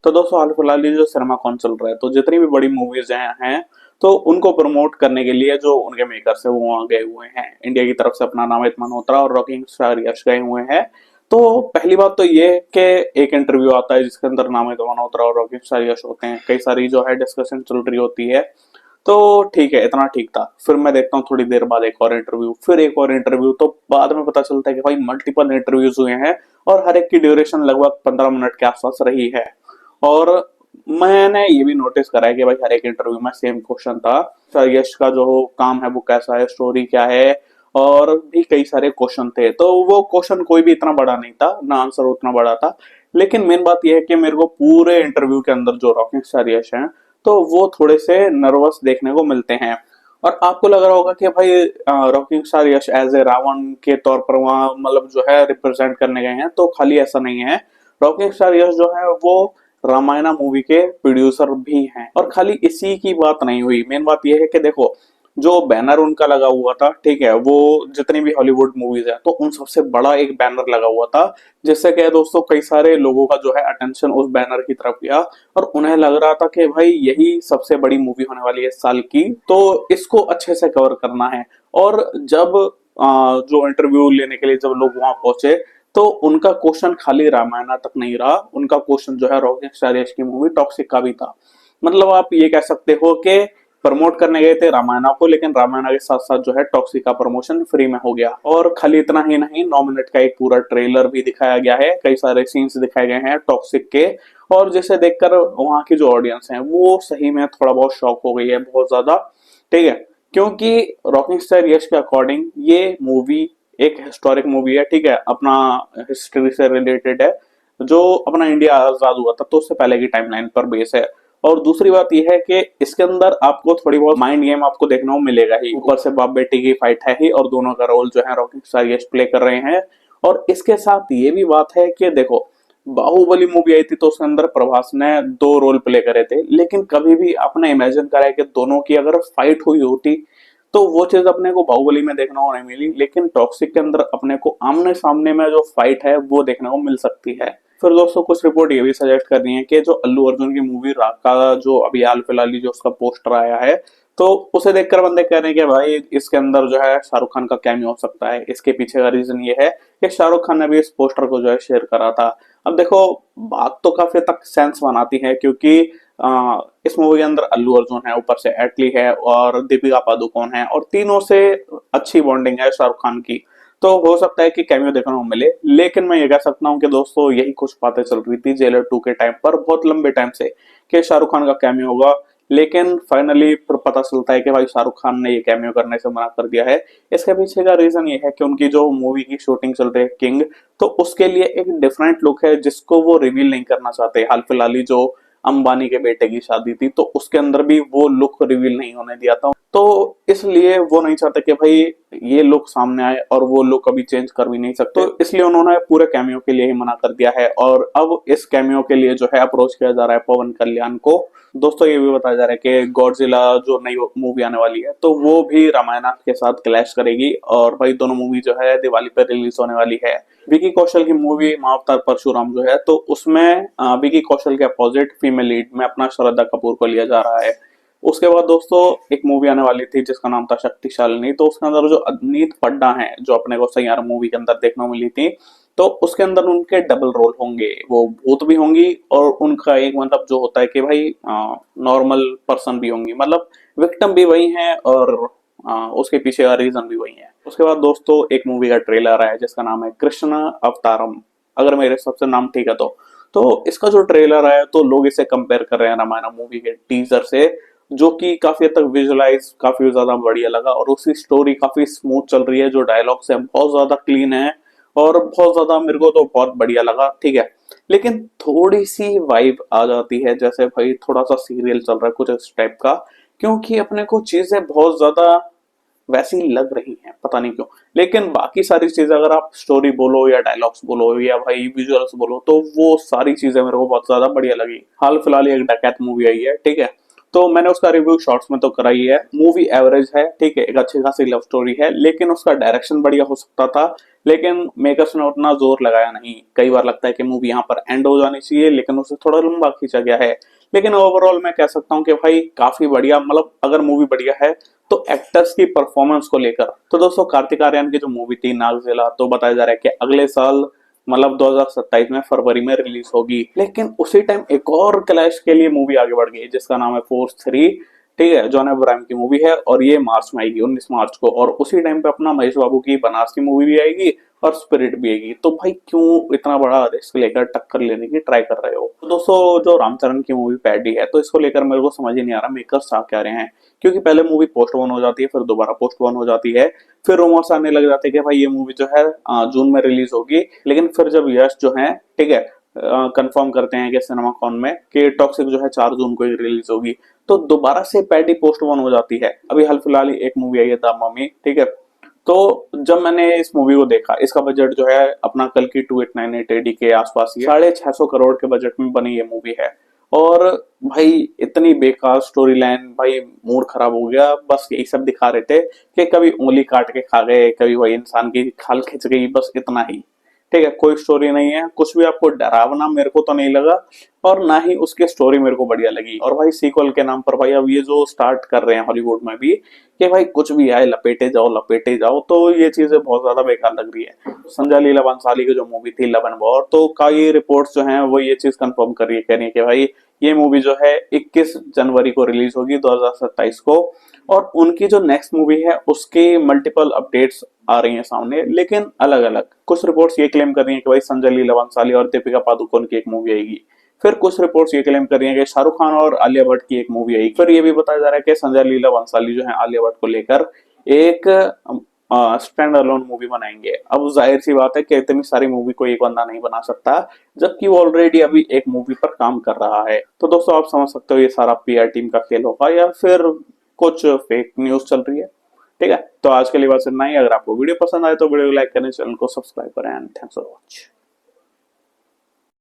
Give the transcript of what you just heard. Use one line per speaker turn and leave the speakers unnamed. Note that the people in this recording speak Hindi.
तो दोस्तों हाल फिलहाल ये जो सिनेमा कौन चल रहा है, तो जितनी भी बड़ी मूवीज हैं तो उनको प्रमोट करने के लिए जो उनके मेकर्स है वो वहाँ गए हुए हैं। इंडिया की तरफ से अपना नामित मल्होत्रा और रॉकिंग स्टार यश गए हुए हैं। तो पहली बात तो ये कि एक इंटरव्यू आता है जिसके अंदर नामित मल्होत्रा और रॉकिंग स्टार यश होते हैं, कई सारी जो है डिस्कशन चल रही होती है। तो ठीक है, इतना ठीक था। फिर मैं देखता हूँ थोड़ी देर बाद एक और इंटरव्यू, फिर एक और इंटरव्यू, तो बाद में पता चलता है कि भाई मल्टीपल इंटरव्यूज हुए हैं और हर एक की ड्यूरेशन लगभग 15 मिनट के आसपास रही है। और मैंने ये भी नोटिस करा है कि भाई हर एक इंटरव्यू में सेम क्वेश्चन था, सर यश का जो काम है वो कैसा है, स्टोरी क्या है, और भी कई सारे क्वेश्चन थे। तो वो क्वेश्चन कोई भी इतना बड़ा नहीं था, ना आंसर उतना बड़ा था। लेकिन मेन बात यह है कि मेरे को पूरे इंटरव्यू के अंदर जो रॉकिंग स्टार यश हैं तो वो थोड़े से नर्वस देखने को मिलते हैं। और आपको लग रहा होगा कि भाई rocking star Yash as a Ravan के तौर पर वहां मतलब जो है रिप्रेजेंट करने गए हैं, तो खाली ऐसा नहीं है। रॉकिंग स्टार यश जो है वो रामायणा मूवी के प्रोड्यूसर भी हैं। और खाली इसी की बात नहीं हुई, मेन बात यह है कि देखो जो बैनर उनका लगा हुआ था, ठीक है, वो जितनी भी हॉलीवुड मूवीज है तो उन सबसे बड़ा एक बैनर लगा हुआ था, जिससे क्या है दोस्तों, कई सारे लोगों का जो है अटेंशन उस बैनर की तरफ गया और उन्हें लग रहा था कि भाई यही सबसे बड़ी मूवी होने वाली है इस साल की, तो इसको अच्छे से कवर करना है। और जब जो इंटरव्यू लेने के लिए जब लोग वहां पहुंचे तो उनका क्वेश्चन खाली रामायणा तक नहीं रहा, उनका क्वेश्चन जो है रॉकिंग स्टार यश की मूवी टॉक्सिक का भी था। मतलब आप ये कह सकते हो कि प्रमोट करने गए थे रामायणा को, लेकिन रामायणा के साथ साथ जो है टॉक्सिक का प्रमोशन फ्री में हो गया। और खाली इतना ही नहीं, 9 मिनट का एक पूरा ट्रेलर भी दिखाया गया है, कई सारे सीन्स दिखाए गए हैं टॉक्सिक के, और जिसे देखकर वहां की जो ऑडियंस है वो सही में थोड़ा बहुत शॉक हो गई है, बहुत ज्यादा। ठीक है, क्योंकि रॉकिंग स्टार यश के अकॉर्डिंग ये मूवी एक हिस्टोरिक मूवी है, ठीक है, अपना हिस्ट्री से रिलेटेड है, जो अपना इंडिया आजाद हुआ था तो उससे पहले की टाइमलाइन पर बेस है। और दूसरी बात यह है कि इसके अंदर आपको थोड़ी बहुत माइंड गेम आपको देखने को मिलेगा ही, ऊपर से बाप बेटी की फाइट है ही, और दोनों का रोल जो है रॉकिंग स्टार यश प्ले कर रहे हैं। और इसके साथ ये भी बात है कि देखो, बाहुबली मूवी आई थी तो उसके अंदर प्रभास ने 2 रोल प्ले करे थे, लेकिन कभी भी आपने इमेजिन करा है कि दोनों की अगर फाइट हुई होती तो वो चीज अपने को बाहुबली में देखने को नहीं मिली, लेकिन टॉक्सिक के अंदर अपने को आमने सामने में जो फाइट है वो देखने को मिल सकती है। फिर दोस्तों कुछ रिपोर्ट ये भी सजेस्ट कर रही है कि जो अल्लू अर्जुन की मूवी राग का जो अभी हाल फिलहाल जो उसका पोस्टर आया है, तो उसे देखकर बंदे कह रहे हैं कि भाई इसके अंदर जो है शाहरुख खान का कैमियो हो सकता है। इसके पीछे का रीजन ये है कि शाहरुख खान ने भी इस पोस्टर को जो है शेयर करा था। अब देखो, बात तो काफी तक सेंस बनाती है, क्योंकि इस मूवी के अंदर अल्लू अर्जुन है, ऊपर से एटली है और दीपिका पादुकोण है, और तीनों से अच्छी बॉन्डिंग है शाहरुख खान की। तो हो सकता है कि कैमियो देखने को मिले। लेकिन मैं ये कह सकता हूँ कि दोस्तों यही कुछ बातें चल रही थी जेलर 2 के टाइम पर बहुत लंबे टाइम से कि शाहरुख खान का कैमियो होगा, लेकिन फाइनली पता चलता है कि भाई शाहरुख खान ने ये कैमियो करने से मना कर दिया है। इसके पीछे का रीजन ये है कि उनकी जो मूवी की शूटिंग चल रही है किंग, तो उसके लिए एक डिफरेंट लुक है जिसको वो रिवील नहीं करना चाहते। हाल फिलहाल ही जो अंबानी के बेटे की शादी थी तो उसके अंदर भी वो लुक रिवील नहीं होने दिया था, तो इसलिए वो नहीं चाहते कि भाई ये लुक सामने आए, और वो लुक अभी चेंज कर भी नहीं सकते, तो इसलिए उन्होंने पूरे कैमियो के लिए ही मना कर दिया है। और अब इस कैमियो के लिए जो है अप्रोच किया जा रहा है पवन कल्याण को। दोस्तों ये भी बताया जा रहा है कि गॉडजिला जो नई मूवी आने वाली है तो वो भी रामायण के साथ क्लैश करेगी, और भाई दोनों मूवी जो है दिवाली पर रिलीज होने वाली है। विकी कौशल की मूवी महाअवतार परशुराम जो है तो उसमें विकी कौशल के अपोजिट फीमेल लीड में अपना श्रद्धा कपूर को लिया जा रहा है। उसके बाद दोस्तों एक मूवी आने वाली थी जिसका नाम था शक्तिशालिनी, तो उसके अंदर जो अनीत पड्डा है जो अपने को सैयारा मूवी के अंदर देखने को मिली थी, तो उसके अंदर उनके डबल रोल होंगे, वो भूत भी होंगी और उनका एक मतलब जो होता है कि भाई नॉर्मल पर्सन भी होंगी, मतलब विक्टिम भी वही है और उसके पीछे का रीजन भी वही है। उसके बाद दोस्तों एक मूवी का ट्रेलर है जिसका नाम है कृष्ण अवतारम, अगर मेरे सबसे नाम ठीक है तो इसका जो ट्रेलर है तो लोग इसे कंपेयर कर रहे हैं रामायण मूवी के टीजर से, जो कि काफी हद तक विजुअलाइज काफी ज्यादा बढ़िया लगा, और उसकी स्टोरी काफी स्मूथ चल रही है, जो डायलॉग्स है बहुत ज्यादा क्लीन है और बहुत ज्यादा मेरे को तो बहुत बढ़िया लगा। ठीक है, लेकिन थोड़ी सी वाइब आ जाती है जैसे भाई थोड़ा सा सीरियल चल रहा है कुछ इस टाइप का, क्योंकि अपने को चीजें बहुत ज्यादा वैसी लग रही हैं, पता नहीं क्यों। लेकिन बाकी सारी चीजें अगर आप स्टोरी बोलो या डायलॉग्स बोलो या भाई विजुअल्स बोलो तो वो सारी चीजें मेरे को बहुत ज्यादा बढ़िया लगी। हाल फिलहाल एक डकैत मूवी आई है, ठीक है, तो मैंने उसका रिव्यू शॉर्ट्स में तो करा ही है। मूवी एवरेज है, ठीक है, एक अच्छी खासी लव स्टोरी है, लेकिन उसका डायरेक्शन बढ़िया हो सकता था, लेकिन मेकर्स ने उतना जोर लगाया नहीं। कई बार लगता है कि मूवी यहाँ पर एंड हो जानी चाहिए, लेकिन उसे थोड़ा लंबा खींचा गया है। लेकिन ओवरऑल मैं कह सकता हूँ कि भाई काफी बढ़िया, मतलब अगर मूवी बढ़िया है तो एक्टर्स की परफॉर्मेंस को लेकर तो दोस्तों कार्तिक आर्यन की जो मूवी थी नागजिला, तो बताया जा रहा है कि अगले साल मतलब 2027 में फरवरी में रिलीज होगी। लेकिन उसी टाइम एक और क्लैश के लिए मूवी आगे बढ़ गई जिसका नाम है फोर्स 3, ठीक है, जॉन अब्राहम की मूवी है और ये मार्च में आएगी, 19 मार्च को। और उसी टाइम पे अपना महेश बाबू की बनारस की मूवी भी आएगी और स्पिरिट भी आएगी। तो भाई क्यों इतना बड़ा रिस्क लेकर टक्कर लेने की ट्राई कर रहे हो? तो दोस्तों जो रामचरण की मूवी पैडी है, तो इसको लेकर मेरे को समझ ही नहीं आ रहा मेकर्स आ क्या रहे हैं। क्योंकि पहले मूवी पोस्टपोन हो जाती है, फिर दोबारा पोस्टपोन हो जाती है, फिर रूमर्स आने लग जाते हैं कि भाई ये मूवी जो है जून में रिलीज होगी। लेकिन फिर जब यश जो है, ठीक है, कंफर्म करते हैं कि सिनेमाकॉन में कि टॉक्सिक जो है 4 जून को ही रिलीज होगी, तो दोबारा से पैडी पोस्टपोन हो जाती है। अभी हाल फिलहाल ही एक मूवी आई है द मम्मी, ठीक है। तो जब मैंने इस मूवी को देखा, इसका बजट जो है अपना कल की 2898 एडी के आसपास ही 650 करोड़ के बजट में बनी ये मूवी है। और भाई इतनी बेकार स्टोरी लाइन, भाई मूड खराब हो गया। बस यही सब दिखा रहे थे कि कभी उंगली काट के खा गए, कभी वही इंसान की खाल खिंच गई, बस इतना ही, ठीक है। कोई स्टोरी नहीं है, कुछ भी आपको डरावना मेरे को तो नहीं लगा, और ना ही उसकी स्टोरी मेरे को बढ़िया लगी। और भाई सीक्वल के नाम पर भाई अब ये जो स्टार्ट कर रहे हैं हॉलीवुड में भी कि भाई कुछ भी आए लपेटे जाओ, तो ये चीजें बहुत ज्यादा बेकार लग रही है। संजय लीला भंसाली की जो मूवी थी लव एंड वॉर, तो कई रिपोर्ट्स जो हैं वो ये चीज कंफर्म कर रही है, कह रही है कि भाई ये मूवी जो है 21 जनवरी को रिलीज होगी 2027 को। और उनकी जो नेक्स्ट मूवी है उसके मल्टीपल अपडेट्स आ रही हैं सामने, लेकिन अलग अलग। कुछ रिपोर्ट्स ये क्लेम कर रही हैं कि भाई संजय लीला भंसाली और दीपिका पादुकोण की एक मूवी आएगी। फिर कुछ रिपोर्ट्स ये क्लेम कर रही हैं कि शाहरुख खान और आलिया भट्ट की एक मूवी आएगी। फिर ये भी बताया जा रहा है कि संजय लीला भंसाली जो है आलिया भट्ट को लेकर एक स्टैंड अलोन मूवी बनाएंगे। अब जाहिर सी बात है कि इतनी सारी मूवी को एक बंदा नहीं बना सकता, जबकि वो ऑलरेडी अभी एक मूवी पर काम कर रहा है। तो दोस्तों आप समझ सकते हो ये सारा पीआर टीम का खेल होगा या फिर कुछ फेक न्यूज चल रही है, ठीक है। तो आज के लिए बस इतना ही। अगर आपको वीडियो पसंद आए तो वीडियो को लाइक करें, चैनल को सब्सक्राइब करें एंड थैंक्स फॉर वॉच।